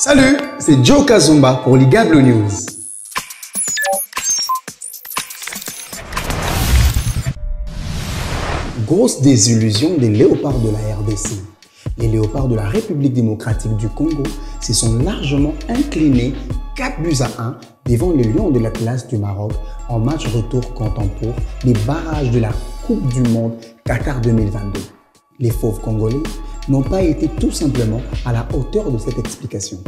Salut, c'est Joe Kazumba pour Ligable News. Grosse désillusion des léopards de la RDC. Les léopards de la République démocratique du Congo se sont largement inclinés 4-1 devant les Lions de l'Atlas du Maroc en match retour contemporain des barrages de la Coupe du Monde Qatar 2022. Les fauves congolais n'ont pas été tout simplement à la hauteur de cette explication.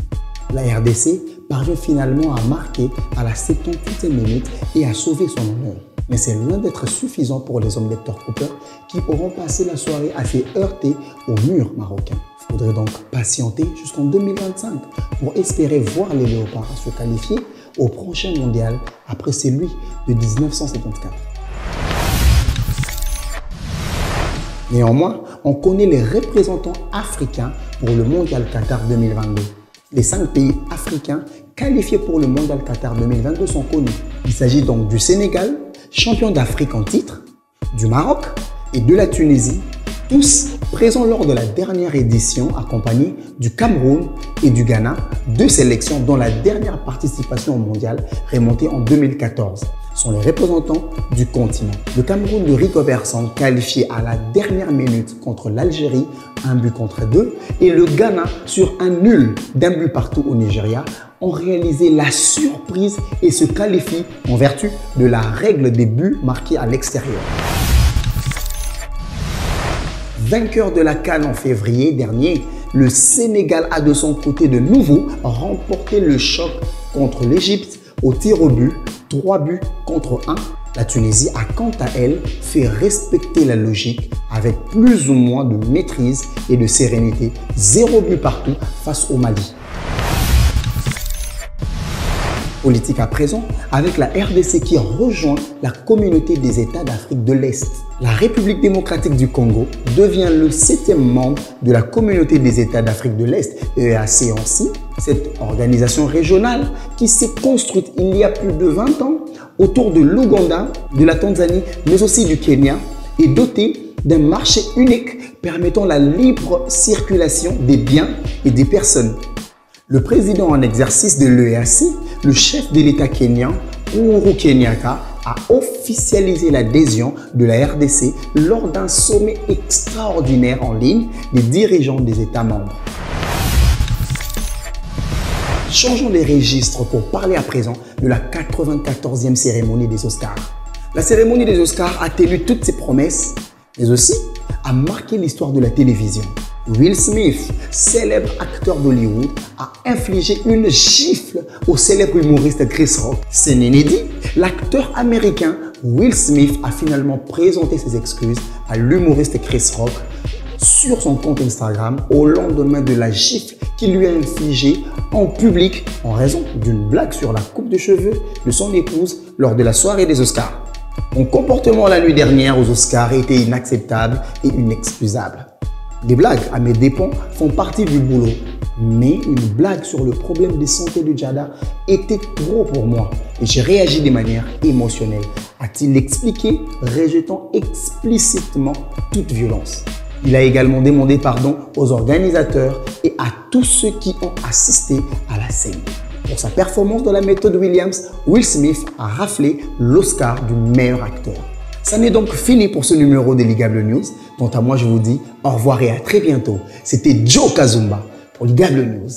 La RDC parvient finalement à marquer à la 78e minute et à sauver son honneur. Mais c'est loin d'être suffisant pour les hommes d'Hector Cooper qui auront passé la soirée à se heurter au mur marocain. Il faudrait donc patienter jusqu'en 2025 pour espérer voir les léopards se qualifier au prochain mondial après celui de 1974. Néanmoins, on connaît les représentants africains pour le mondial Qatar 2022. Les 5 pays africains qualifiés pour le mondial Qatar 2022 sont connus. Il s'agit donc du Sénégal, champion d'Afrique en titre, du Maroc et de la Tunisie, tous présents lors de la dernière édition accompagnés du Cameroun et du Ghana, 2 sélections dont la dernière participation au mondial remontée en 2014 sont les représentants du continent. Le Cameroun de Rico Bersang qualifié à la dernière minute contre l'Algérie, 1-2, et le Ghana sur un nul d'1 partout au Nigeria ont réalisé la surprise et se qualifient en vertu de la règle des buts marqués à l'extérieur. Vainqueur de la CAN en février dernier, le Sénégal a de son côté de nouveau remporté le choc contre l'Égypte au tir au but, 3-1. La Tunisie a quant à elle fait respecter la logique avec plus ou moins de maîtrise et de sérénité, 0 but partout face au Mali. Politique à présent avec la RDC qui rejoint la communauté des États d'Afrique de l'Est. La République démocratique du Congo devient le 7e membre de la communauté des États d'Afrique de l'Est, EAC ainsi, cette organisation régionale qui s'est construite il y a plus de 20 ans autour de l'Ouganda, de la Tanzanie, mais aussi du Kenya, est dotée d'un marché unique permettant la libre circulation des biens et des personnes. Le président en exercice de l'EAC, le chef de l'État kenyan, Uhuru Kenyatta, a officialisé l'adhésion de la RDC lors d'un sommet extraordinaire en ligne des dirigeants des États membres. Changeons les registres pour parler à présent de la 94e cérémonie des Oscars. La cérémonie des Oscars a tenu toutes ses promesses, mais aussi a marqué l'histoire de la télévision. Will Smith, célèbre acteur d'Hollywood, a infligé une gifle au célèbre humoriste Chris Rock. C'est inédit, l'acteur américain Will Smith a finalement présenté ses excuses à l'humoriste Chris Rock sur son compte Instagram au lendemain de la gifle qu'il lui a infligée en public en raison d'une blague sur la coupe de cheveux de son épouse lors de la soirée des Oscars. Mon comportement la nuit dernière aux Oscars était inacceptable et inexcusable. Les blagues à mes dépens font partie du boulot, mais une blague sur le problème de santé de Jada était trop pour moi et j'ai réagi de manière émotionnelle, a-t-il expliqué, rejetant explicitement toute violence. Il a également demandé pardon aux organisateurs et à tous ceux qui ont assisté à la scène. Pour sa performance dans la méthode Williams, Will Smith a raflé l'Oscar du meilleur acteur. Ça n'est donc fini pour ce numéro des Ligable News. Quant à moi, je vous dis au revoir et à très bientôt. C'était Joe Kazumba pour Ligable News.